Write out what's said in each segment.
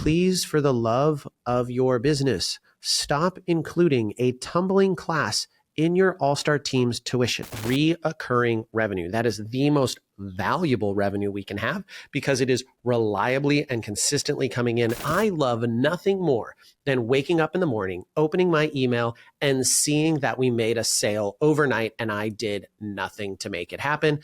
please, for the love of your business, stop including a tumbling class in your all-star team's tuition? Reoccurring revenue. That is the most valuable revenue we can have because it is reliably and consistently coming in. I love nothing more than waking up in the morning, opening my email, and seeing that we made a sale overnight and I did nothing to make it happen.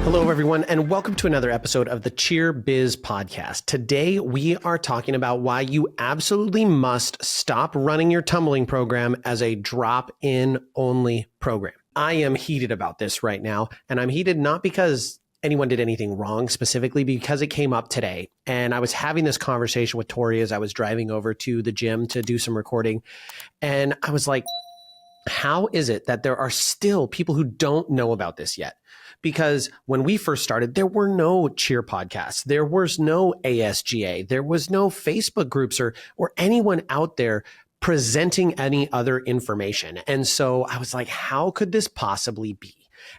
Hello, everyone, and welcome to another episode of the Cheer Biz Podcast. Today, we are talking about why you absolutely must stop running your tumbling program as a drop-in only program. I am heated about this right now, and I'm heated not because anyone did anything wrong specifically, because it came up today. And I was having this conversation with Tori as I was driving over to the gym to do some recording. And I was like, how is it that there are still people who don't know about this yet? Because when we first started, there were no cheer podcasts. There was no ASGA. There was no Facebook groups or anyone out there presenting any other information. And so I was like, how could this possibly be?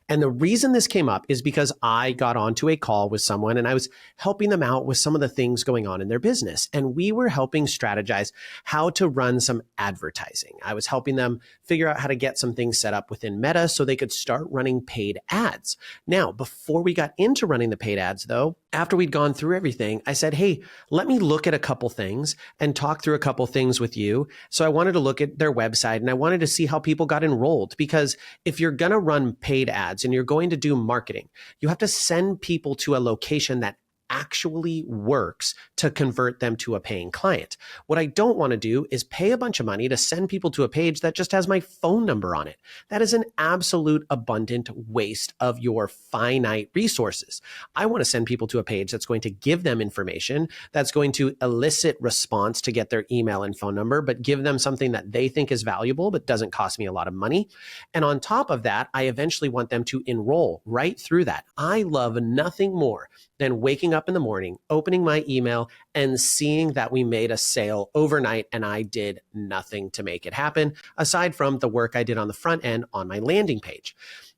And the reason this came up is because I got onto a call with someone and I was helping them out with some of the things going on in their business. And we were helping strategize how to run some advertising. I was helping them figure out how to get some things set up within Meta so they could start running paid ads. Now, before we got into running the paid ads though, after we'd gone through everything, I said, hey, let me look at a couple things and talk through a couple things with you. So I wanted to look at their website and I wanted to see how people got enrolled, because if you're going to run paid ads and you're going to do marketing, you have to send people to a location that actually works to convert them to a paying client. What I don't want to do is pay a bunch of money to send people to a page that just has my phone number on it. That is an absolute abundant waste of your finite resources. I want to send people to a page that's going to give them information, that's going to elicit response to get their email and phone number, but give them something that they think is valuable, but doesn't cost me a lot of money. And on top of that, I eventually want them to enroll right through that. I love nothing more than waking up in the morning, opening my email and seeing that we made a sale overnight and I did nothing to make it happen, aside from the work I did on the front end on my landing page.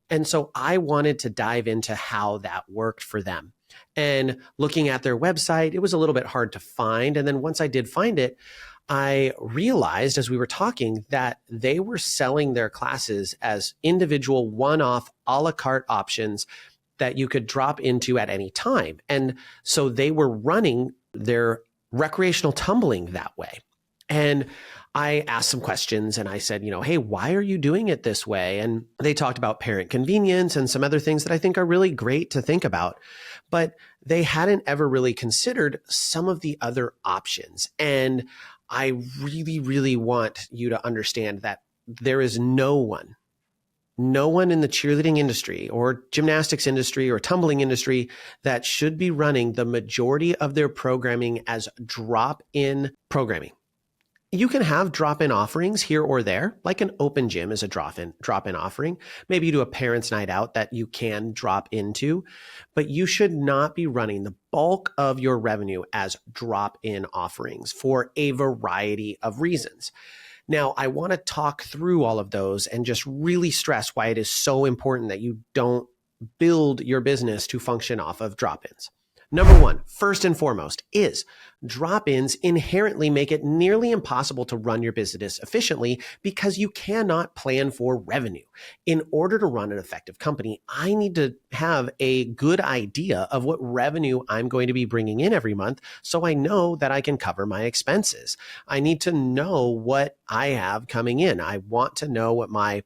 And so I wanted to dive into how that worked for them. And looking at their website, it was a little bit hard to find. And then once I did find it, I realized as we were talking that they were selling their classes as individual one-off a la carte options that you could drop into at any time. And so they were running their recreational tumbling that way. And I asked some questions and I said, hey, why are you doing it this way? And they talked about parent convenience and some other things that I think are really great to think about, but they hadn't ever really considered some of the other options. And I really, really want you to understand that there is no one in the cheerleading industry or gymnastics industry or tumbling industry that should be running the majority of their programming as drop-in programming. You can have drop-in offerings here or there, like an open gym is a drop-in offering. Maybe you do a parents' night out that you can drop into, but you should not be running the bulk of your revenue as drop-in offerings for a variety of reasons. Now, I want to talk through all of those and just really stress why it is so important that you don't build your business to function off of drop-ins. Number one, first and foremost, is drop-ins inherently make it nearly impossible to run your business efficiently because you cannot plan for revenue. In order to run an effective company, I need to have a good idea of what revenue I'm going to be bringing in every month so I know that I can cover my expenses. I need to know what I have coming in. I want to know what my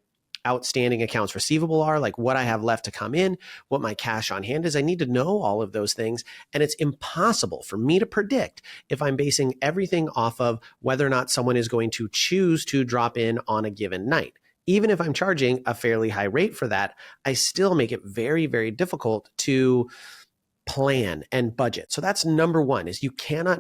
outstanding accounts receivable are, like what I have left to come in, what my cash on hand is. I need to know all of those things. And it's impossible for me to predict if I'm basing everything off of whether or not someone is going to choose to drop in on a given night. Even if I'm charging a fairly high rate for that, I still make it very, very difficult to plan and budget. So that's number one, is you cannot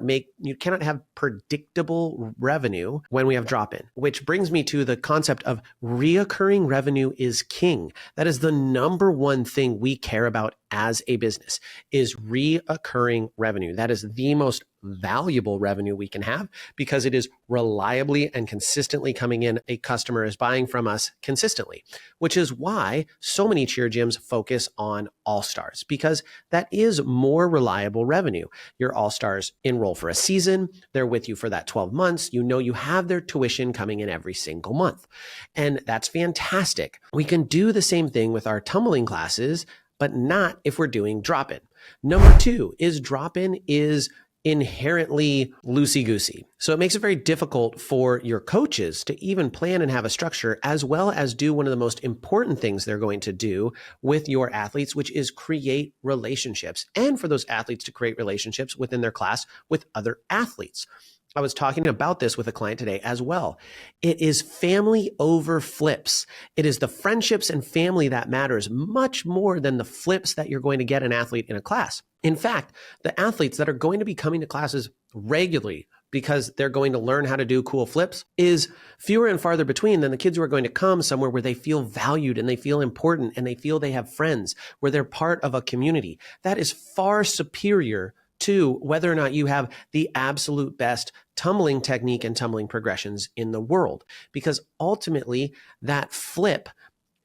have predictable revenue when we have drop-in, which brings me to the concept of reoccurring revenue is king. That is the number one thing we care about as a business, is reoccurring revenue. That is the most valuable revenue we can have because it is reliably and consistently coming in. A customer is buying from us consistently, which is why so many cheer gyms focus on all-stars, because that is more reliable revenue. Your all-stars enroll for a season. They're with you for that 12 months. You know you have their tuition coming in every single month. And that's fantastic. We can do the same thing with our tumbling classes, but not if we're doing drop-in. Number two is drop-in is inherently loosey-goosey. So it makes it very difficult for your coaches to even plan and have a structure, as well as do one of the most important things they're going to do with your athletes, which is create relationships, and for those athletes to create relationships within their class with other athletes. I was talking about this with a client today as well. It is family over flips. It is the friendships and family that matters much more than the flips that you're going to get an athlete in a class. In fact, the athletes that are going to be coming to classes regularly because they're going to learn how to do cool flips is fewer and farther between than the kids who are going to come somewhere where they feel valued and they feel important and they feel they have friends, where they're part of a community. That is far superior to whether or not you have the absolute best tumbling technique and tumbling progressions in the world, because ultimately that flip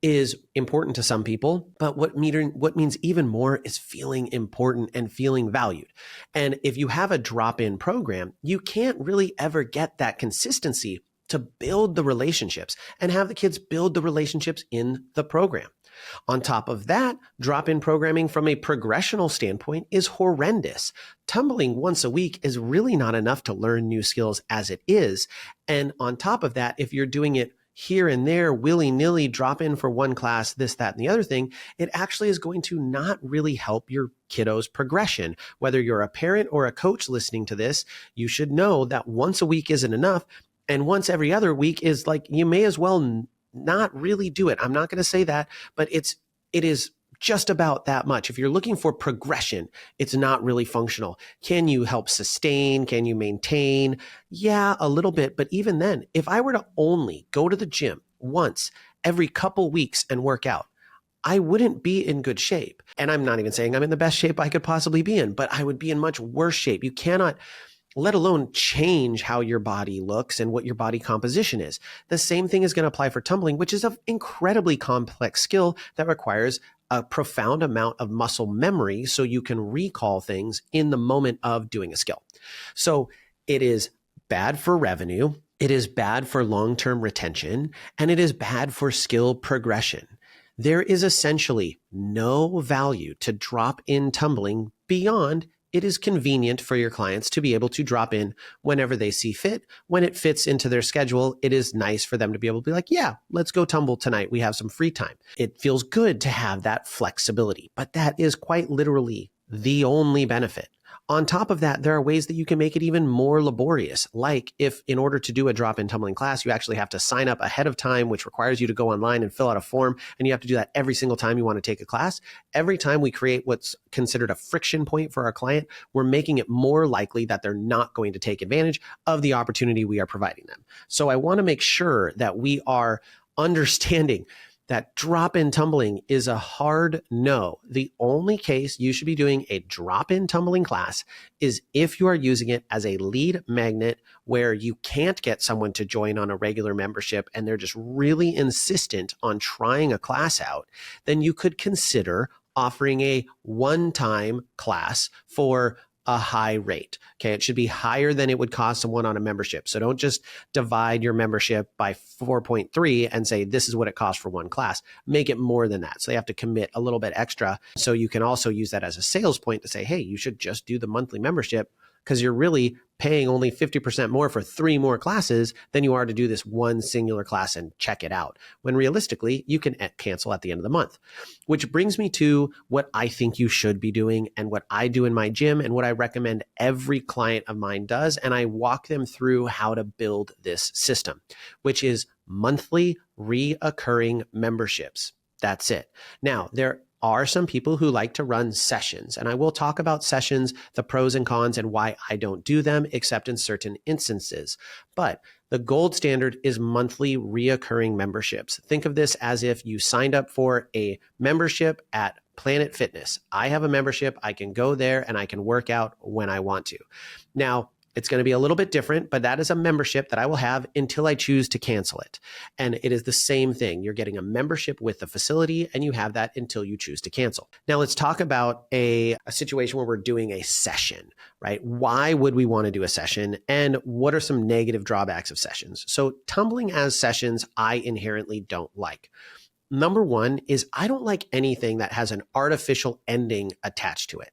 is important to some people, but what means even more is feeling important and feeling valued. And if you have a drop-in program, you can't really ever get that consistency to build the relationships and have the kids build the relationships in the program. On top of that, drop-in programming from a progressional standpoint is horrendous. Tumbling once a week is really not enough to learn new skills as it is. And on top of that, if you're doing it here and there, willy-nilly, drop in for one class, this, that, and the other thing, it actually is going to not really help your kiddo's progression. Whether you're a parent or a coach listening to this, you should know that once a week isn't enough. And once every other week is like, you may as well not really do it. I'm not going to say that, but it is just about that much. If you're looking for progression, it's not really functional. Can you help sustain? Can you maintain? Yeah, a little bit. But even then, if I were to only go to the gym once every couple weeks and work out, I wouldn't be in good shape. And I'm not even saying I'm in the best shape I could possibly be in, but I would be in much worse shape. You cannot, let alone change how your body looks and what your body composition is. The same thing is going to apply for tumbling, which is an incredibly complex skill that requires a profound amount of muscle memory so you can recall things in the moment of doing a skill. So it is bad for revenue, it is bad for long-term retention, and it is bad for skill progression. There is essentially no value to drop-in tumbling beyond it is convenient for your clients to be able to drop in whenever they see fit. When it fits into their schedule, it is nice for them to be able to be like, yeah, let's go tumble tonight. We have some free time. It feels good to have that flexibility, but that is quite literally the only benefit. On top of that, there are ways that you can make it even more laborious. Like if in order to do a drop-in tumbling class, you actually have to sign up ahead of time, which requires you to go online and fill out a form. And you have to do that every single time you want to take a class. Every time we create what's considered a friction point for our client, we're making it more likely that they're not going to take advantage of the opportunity we are providing them. So I want to make sure that we are understanding that drop-in tumbling is a hard no. The only case you should be doing a drop-in tumbling class is if you are using it as a lead magnet where you can't get someone to join on a regular membership and they're just really insistent on trying a class out. Then you could consider offering a one-time class for a high rate. Okay. It should be higher than it would cost someone on a membership. So don't just divide your membership by 4.3 and say, this is what it costs for one class. Make it more than that. So they have to commit a little bit extra. So you can also use that as a sales point to say, hey, you should just do the monthly membership because you're really paying only 50% more for 3 more classes than you are to do this one singular class and check it out. When realistically, you can cancel at the end of the month. Which brings me to what I think you should be doing and what I do in my gym and what I recommend every client of mine does. And I walk them through how to build this system, which is monthly reoccurring memberships. That's it. Now, there are some people who like to run sessions, and I will talk about sessions, the pros and cons, and why I don't do them except in certain instances. But the gold standard is monthly reoccurring memberships. Think of this as if you signed up for a membership at Planet Fitness. I have a membership. I can go there and I can work out when I want to. Now, it's going to be a little bit different, but that is a membership that I will have until I choose to cancel it. And it is the same thing. You're getting a membership with the facility and you have that until you choose to cancel. Now let's talk about a situation where we're doing a session, right? Why would we want to do a session and what are some negative drawbacks of sessions? So tumbling as sessions, I inherently don't like. Number one is I don't like anything that has an artificial ending attached to it.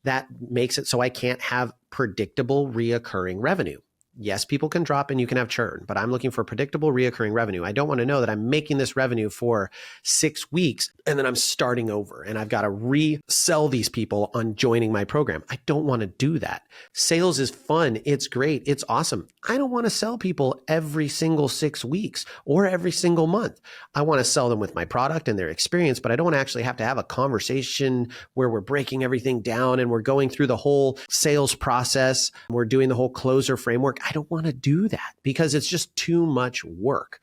That makes it so I can't have predictable reoccurring revenue. Yes, people can drop and you can have churn, but I'm looking for predictable reoccurring revenue. I don't want to know that I'm making this revenue for 6 weeks and then I'm starting over and I've got to resell these people on joining my program. I don't want to do that. Sales is fun. It's great. It's awesome. I don't want to sell people every single 6 weeks or every single month. I want to sell them with my product and their experience, but I don't actually have to have a conversation where we're breaking everything down and we're going through the whole sales process. We're doing the whole closer framework. I don't want to do that because it's just too much work.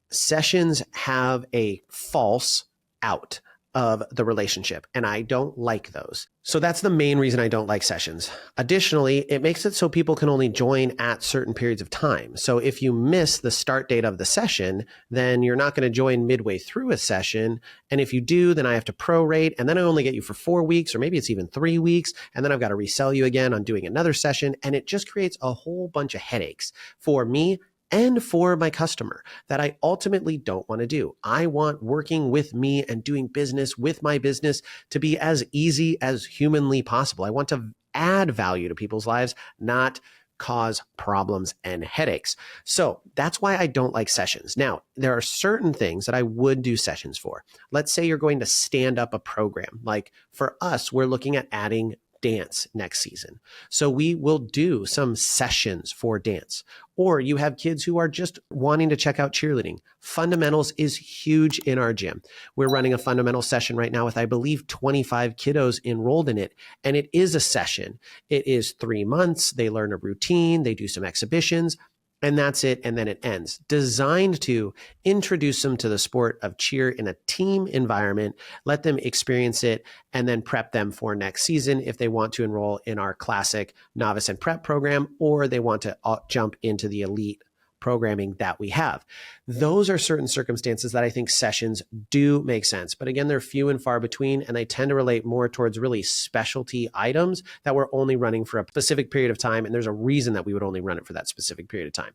Sessions have a false out of the relationship, and I don't like those. So that's the main reason I don't like sessions. Additionally, it makes it so people can only join at certain periods of time. So if you miss the start date of the session, then you're not going to join midway through a session. And if you do, then I have to prorate, and then I only get you for 4 weeks, or maybe it's even 3 weeks. And then I've got to resell you again on doing another session. And it just creates a whole bunch of headaches for me and for my customer that I ultimately don't want to do. I want working with me and doing business with my business to be as easy as humanly possible. I want to add value to people's lives, not cause problems and headaches. So that's why I don't like sessions. Now, there are certain things that I would do sessions for. Let's say you're going to stand up a program. Like for us, we're looking at adding dance next season. So we will do some sessions for dance. Or you have kids who are just wanting to check out cheerleading. Fundamentals is huge in our gym. We're running a fundamental session right now with, I believe, 25 kiddos enrolled in it. And it is a session. It is 3 months. They learn a routine. They do some exhibitions. And that's it. And then it ends. Designed to introduce them to the sport of cheer in a team environment, let them experience it, and then prep them for next season if they want to enroll in our classic novice and prep program, or they want to jump into the elite programming that we have. Those are certain circumstances that I think sessions do make sense. But again, they're few and far between, and they tend to relate more towards really specialty items that we're only running for a specific period of time. And there's a reason that we would only run it for that specific period of time.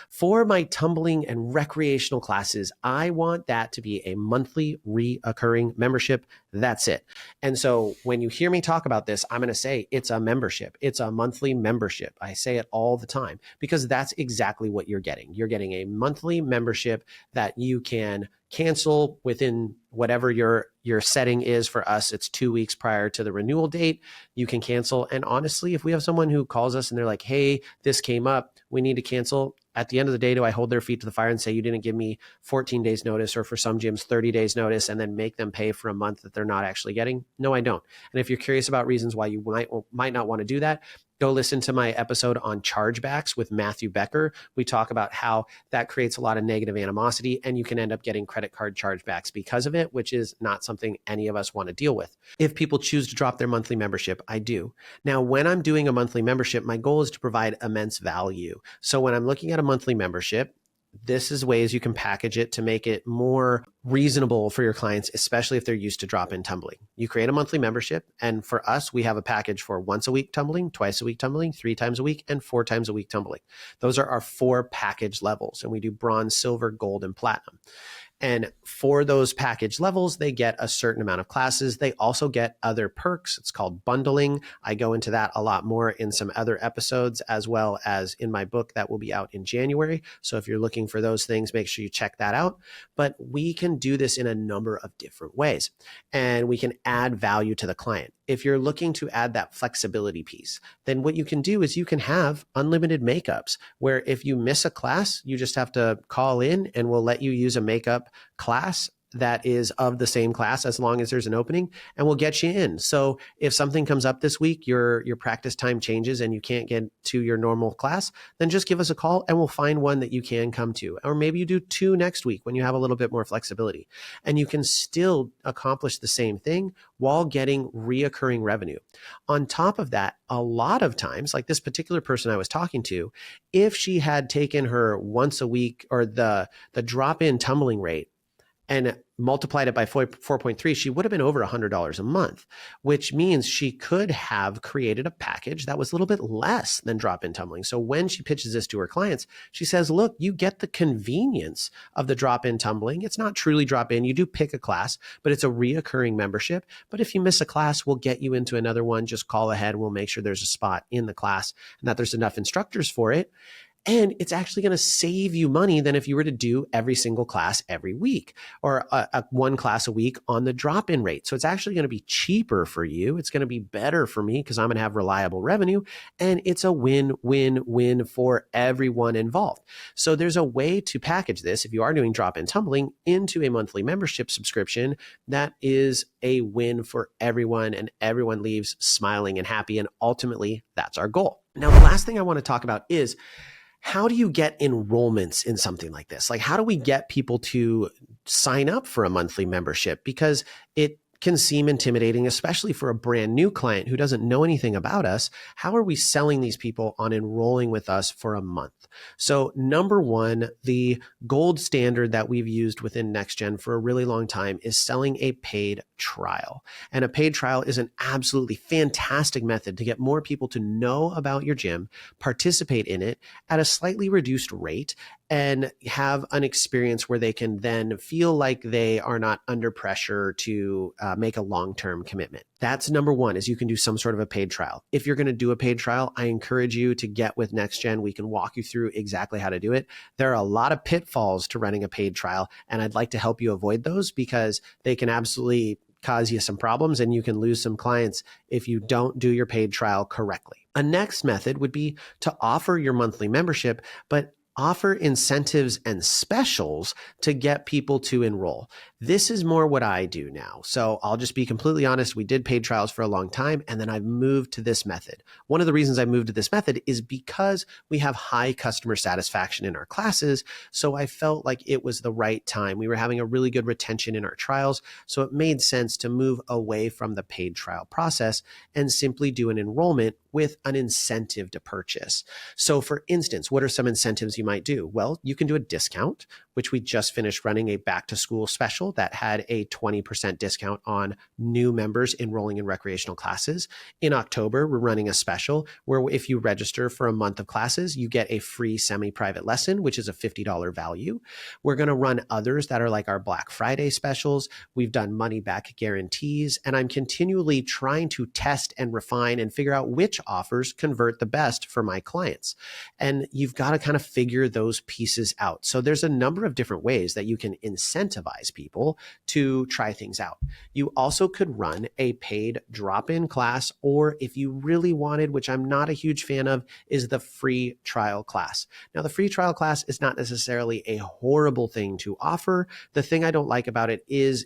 For my tumbling and recreational classes, I want that to be a monthly reoccurring membership. That's it. And so when you hear me talk about this, I'm going to say it's a membership. It's a monthly membership. I say it all the time because that's exactly what you're getting. You're getting a monthly membership that you can cancel within whatever your setting is. For us, it's 2 weeks prior to the renewal date. You can cancel. And honestly, if we have someone who calls us and they're like, hey, this came up, we need to cancel. At the end of the day, do I hold their feet to the fire and say, you didn't give me 14 days notice, or for some gyms, 30 days notice, and then make them pay for a month that they're not actually getting? No, I don't. And if you're curious about reasons why you might not want to do that, go listen to my episode on chargebacks with Matthew Becker. We talk about how that creates a lot of negative animosity and you can end up getting credit card chargebacks because of it, which is not something any of us want to deal with. If people choose to drop their monthly membership, I do. Now, when I'm doing a monthly membership, my goal is to provide immense value. So when I'm looking at a monthly membership, this is ways you can package it to make it more reasonable for your clients, especially if they're used to drop-in tumbling. You create a monthly membership, and for us, we have a package for once a week tumbling, twice a week tumbling, 3 times a week, and 4 times a week tumbling. Those are our 4 package levels, and we do bronze, silver, gold, and platinum. And for those package levels, they get a certain amount of classes. They also get other perks. It's called bundling. I go into that a lot more in some other episodes, as well as in my book that will be out in January. So if you're looking for those things, make sure you check that out. But we can do this in a number of different ways, and we can add value to the client. If you're looking to add that flexibility piece, then what you can do is you can have unlimited makeups where if you miss a class, you just have to call in and we'll let you use a makeup class that is of the same class as long as there's an opening, and we'll get you in. So if something comes up this week, your practice time changes and you can't get to your normal class, then just give us a call and we'll find one that you can come to. Or maybe you do 2 next week when you have a little bit more flexibility. And you can still accomplish the same thing while getting reoccurring revenue. On top of that, a lot of times, like this particular person I was talking to, if she had taken her once a week or the drop-in tumbling rate and multiplied it by 4.3, she would have been over $100 a month, which means she could have created a package that was a little bit less than drop-in tumbling. So when she pitches this to her clients, she says, look, you get the convenience of the drop-in tumbling. It's not truly drop-in. You do pick a class, but it's a reoccurring membership. But if you miss a class, we'll get you into another one. Just call ahead. We'll make sure there's a spot in the class and that there's enough instructors for it. And it's actually going to save you money than if you were to do every single class every week or one class a week on the drop-in rate. So it's actually going to be cheaper for you. It's going to be better for me because I'm going to have reliable revenue, and it's a win-win-win for everyone involved. So there's a way to package this, if you are doing drop-in tumbling, into a monthly membership subscription that is a win for everyone, and everyone leaves smiling and happy. And ultimately, that's our goal. Now, the last thing I want to talk about is, how do you get enrollments in something like this? Like, how do we get people to sign up for a monthly membership? Because it can seem intimidating, especially for a brand new client who doesn't know anything about us. How are we selling these people on enrolling with us for a month? So number one, the gold standard that we've used within NextGen for a really long time is selling a paid trial. And a paid trial is an absolutely fantastic method to get more people to know about your gym, participate in it at a slightly reduced rate, and have an experience where they can then feel like they are not under pressure to make a long-term commitment. That's number one, is you can do some sort of a paid trial. If you're going to do a paid trial, I encourage you to get with NextGen. We can walk you through exactly how to do it. There are a lot of pitfalls to running a paid trial, and I'd like to help you avoid those because they can absolutely cause you some problems and you can lose some clients if you don't do your paid trial correctly. A next method would be to offer your monthly membership, but offer incentives and specials to get people to enroll. This is more what I do now. So I'll just be completely honest. We did paid trials for a long time, and then I've moved to this method. One of the reasons I moved to this method is because we have high customer satisfaction in our classes. So I felt like it was the right time. We were having a really good retention in our trials. So it made sense to move away from the paid trial process and simply do an enrollment with an incentive to purchase. So for instance, what are some incentives you might do? Well, you can do a discount, which we just finished running a back to school special that had a 20% discount on new members enrolling in recreational classes. In October, we're running a special where if you register for a month of classes, you get a free semi-private lesson, which is a $50 value. We're going to run others that are like our Black Friday specials. We've done money back guarantees, and I'm continually trying to test and refine and figure out which offers convert the best for my clients. And you've got to kind of figure those pieces out. So there's a number of different ways that you can incentivize people to try things out. You also could run a paid drop-in class, or if you really wanted, which I'm not a huge fan of, is the free trial class. Now, the free trial class is not necessarily a horrible thing to offer. The thing I don't like about it is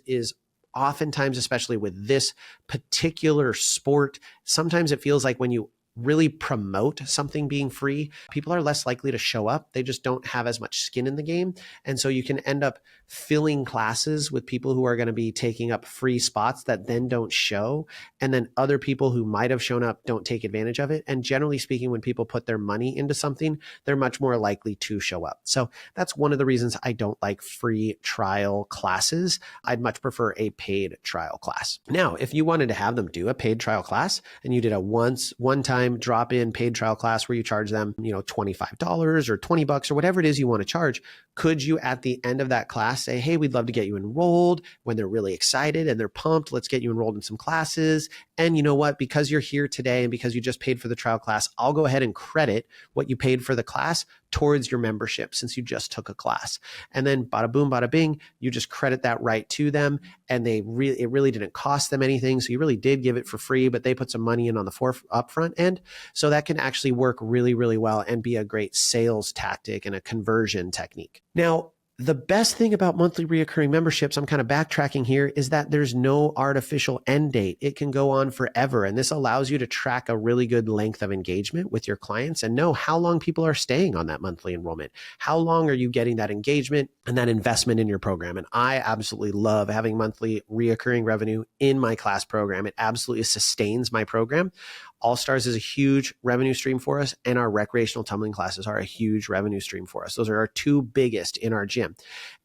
oftentimes, especially with this particular sport, sometimes it feels like when you really promote something being free, people are less likely to show up. They just don't have as much skin in the game. And so you can end up filling classes with people who are going to be taking up free spots that then don't show. And then other people who might have shown up don't take advantage of it. And generally speaking, when people put their money into something, they're much more likely to show up. So that's one of the reasons I don't like free trial classes. I'd much prefer a paid trial class. Now, if you wanted to have them do a paid trial class and you did a one-time drop-in paid trial class where you charge them, $25 or $20 or whatever it is you want to charge, could you at the end of that class say, hey, we'd love to get you enrolled, when they're really excited and they're pumped, let's get you enrolled in some classes. And you know what, because you're here today and because you just paid for the trial class, I'll go ahead and credit what you paid for the class towards your membership since you just took a class. And then bada boom, bada bing, you just credit that right to them. And it really didn't cost them anything. So you really did give it for free, but they put some money in on the upfront end. So that can actually work really, really well and be a great sales tactic and a conversion technique. Now, The best thing about monthly reoccurring memberships, I'm kind of backtracking here, is that there's no artificial end date. It can go on forever. And this allows you to track a really good length of engagement with your clients and know how long people are staying on that monthly enrollment. How long are you getting that engagement and that investment in your program? And I absolutely love having monthly reoccurring revenue in my class program. It absolutely sustains my program. All Stars is a huge revenue stream for us, and our recreational tumbling classes are a huge revenue stream for us. Those are our two biggest in our gym,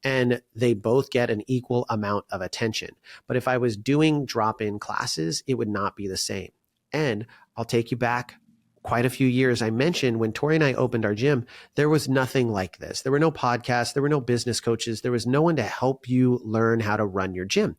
and they both get an equal amount of attention. But if I was doing drop-in classes, it would not be the same. And I'll take you back quite a few years. I mentioned when Tori and I opened our gym, there was nothing like this. There were no podcasts, there were no business coaches, there was no one to help you learn how to run your gym.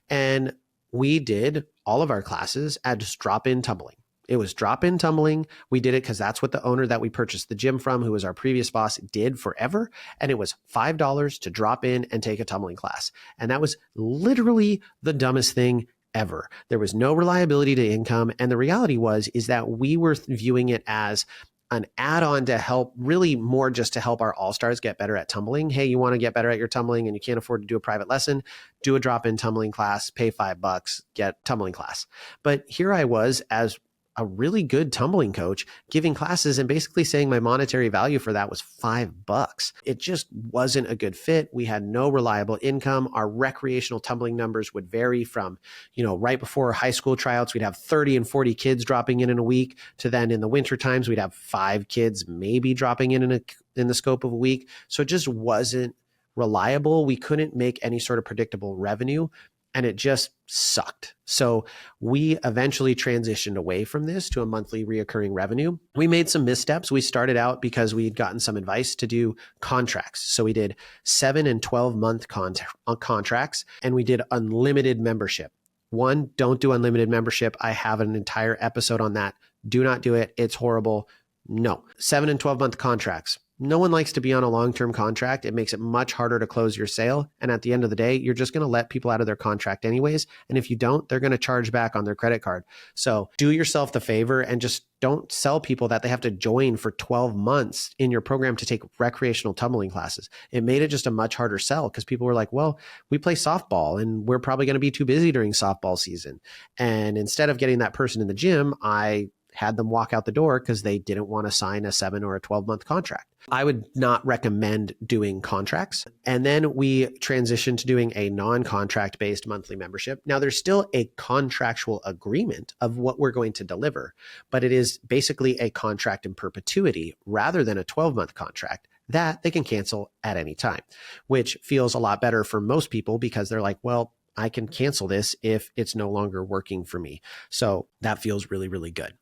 And we did all of our classes as drop-in tumbling. It was drop-in tumbling. We did it because that's what the owner that we purchased the gym from, who was our previous boss, did forever. And it was $5 to drop in and take a tumbling class. And that was literally the dumbest thing ever. There was no reliability to income. And the reality is that we were viewing it as an add-on to help, really more just to help our all-stars get better at tumbling. Hey, you want to get better at your tumbling and you can't afford to do a private lesson, do a drop-in tumbling class, pay $5, get tumbling class. But here I was as a really good tumbling coach giving classes and basically saying my monetary value for that was $5. It just wasn't a good fit. We had no reliable income. Our recreational tumbling numbers would vary from, right before high school tryouts, we'd have 30 and 40 kids dropping in a week, to then in the winter times, we'd have 5 kids maybe dropping in the scope of a week. So it just wasn't reliable. We couldn't make any sort of predictable revenue, and it just sucked. So we eventually transitioned away from this to a monthly reoccurring revenue. We made some missteps. We started out because we had gotten some advice to do contracts. So we did 7 and 12 month contracts, and we did unlimited membership. One, don't do unlimited membership. I have an entire episode on that. Do not do it. It's horrible. No. 7 and 12 month contracts. No one likes to be on a long-term contract. It makes it much harder to close your sale. And at the end of the day, you're just going to let people out of their contract anyways. And if you don't, they're going to charge back on their credit card. So do yourself the favor and just don't sell people that they have to join for 12 months in your program to take recreational tumbling classes. It made it just a much harder sell because people were like, well, we play softball and we're probably going to be too busy during softball season. And instead of getting that person in the gym, I had them walk out the door because they didn't want to sign a 7 or a 12-month contract. I would not recommend doing contracts. And then we transitioned to doing a non-contract based monthly membership. Now there's still a contractual agreement of what we're going to deliver, but it is basically a contract in perpetuity rather than a 12-month contract that they can cancel at any time, which feels a lot better for most people because they're like, well, I can cancel this if it's no longer working for me. So that feels really, really good.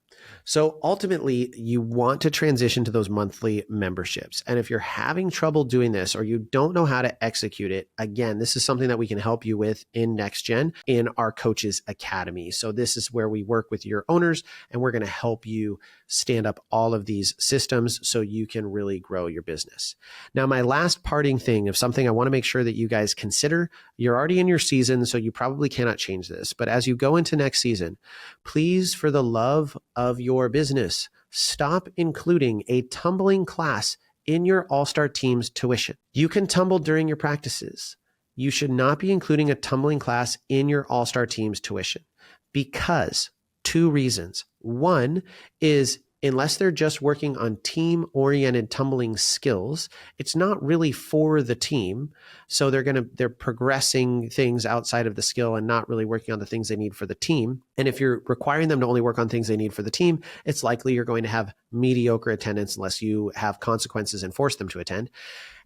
So ultimately, you want to transition to those monthly memberships. And if you're having trouble doing this or you don't know how to execute it, again, this is something that we can help you with in NextGen in our Coaches Academy. So this is where we work with your owners and we're going to help you stand up all of these systems so you can really grow your business. Now, my last parting thing of something I want to make sure that you guys consider, you're already in your season, so you probably cannot change this. But as you go into next season, please, for the love of your business, stop including a tumbling class in your all-star team's tuition. You can tumble during your practices. You should not be including a tumbling class in your all-star team's tuition because 2 reasons. One is unless they're just working on team-oriented tumbling skills, it's not really for the team. So they're progressing things outside of the skill and not really working on the things they need for the team. And if you're requiring them to only work on things they need for the team, it's likely you're going to have mediocre attendance unless you have consequences and force them to attend.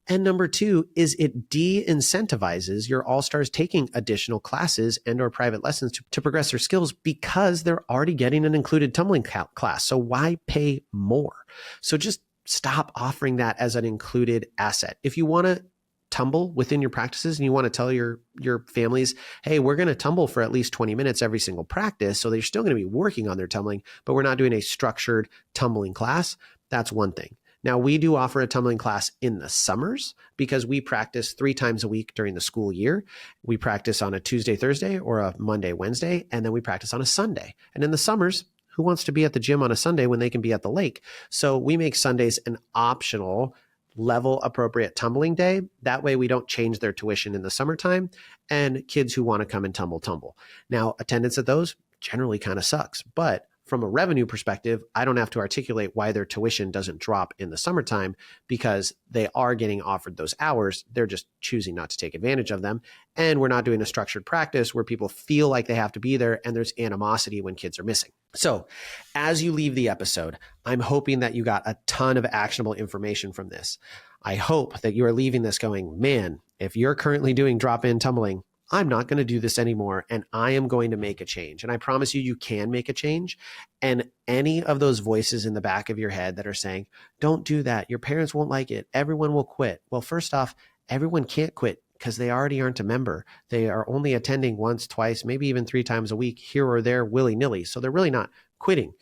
And number 2 is it de-incentivizes your all-stars taking additional classes and or private lessons to progress their skills because they're already getting an included tumbling class. So why pay more? So just stop offering that as an included asset. If you want to tumble within your practices and you want to tell your families, hey, we're going to tumble for at least 20 minutes every single practice. So they're still going to be working on their tumbling, but we're not doing a structured tumbling class. That's one thing. Now, we do offer a tumbling class in the summers because we practice 3 times a week during the school year. We practice on a Tuesday, Thursday, or a Monday, Wednesday, and then we practice on a Sunday. And in the summers, who wants to be at the gym on a Sunday when they can be at the lake? So we make Sundays an optional level appropriate tumbling day. That way we don't change their tuition in the summertime, and kids who want to come and tumble. Now, attendance at those generally kind of sucks, but from a revenue perspective, I don't have to articulate why their tuition doesn't drop in the summertime because they are getting offered those hours. They're just choosing not to take advantage of them. And we're not doing a structured practice where people feel like they have to be there and there's animosity when kids are missing. So as you leave the episode, I'm hoping that you got a ton of actionable information from this. I hope that you are leaving this going, man, if you're currently doing drop-in tumbling, I'm not going to do this anymore, and I am going to make a change. And I promise you, you can make a change. And any of those voices in the back of your head that are saying, don't do that, your parents won't like it, everyone will quit. Well, first off, everyone can't quit because they already aren't a member. They are only attending once, twice, maybe even 3 times a week here or there willy-nilly. So they're really not quitting.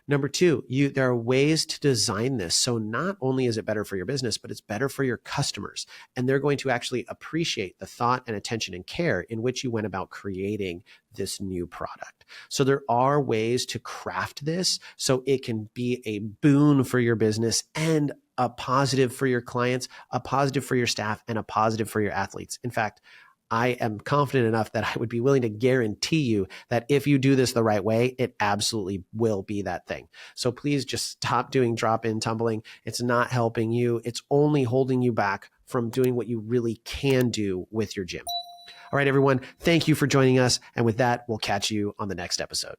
Number two, there are ways to design this. So not only is it better for your business, but it's better for your customers. And they're going to actually appreciate the thought and attention and care in which you went about creating this new product. So there are ways to craft this so it can be a boon for your business and a positive for your clients, a positive for your staff, and a positive for your athletes. In fact, I am confident enough that I would be willing to guarantee you that if you do this the right way, it absolutely will be that thing. So please just stop doing drop-in tumbling. It's not helping you. It's only holding you back from doing what you really can do with your gym. All right, everyone, thank you for joining us. And with that, we'll catch you on the next episode.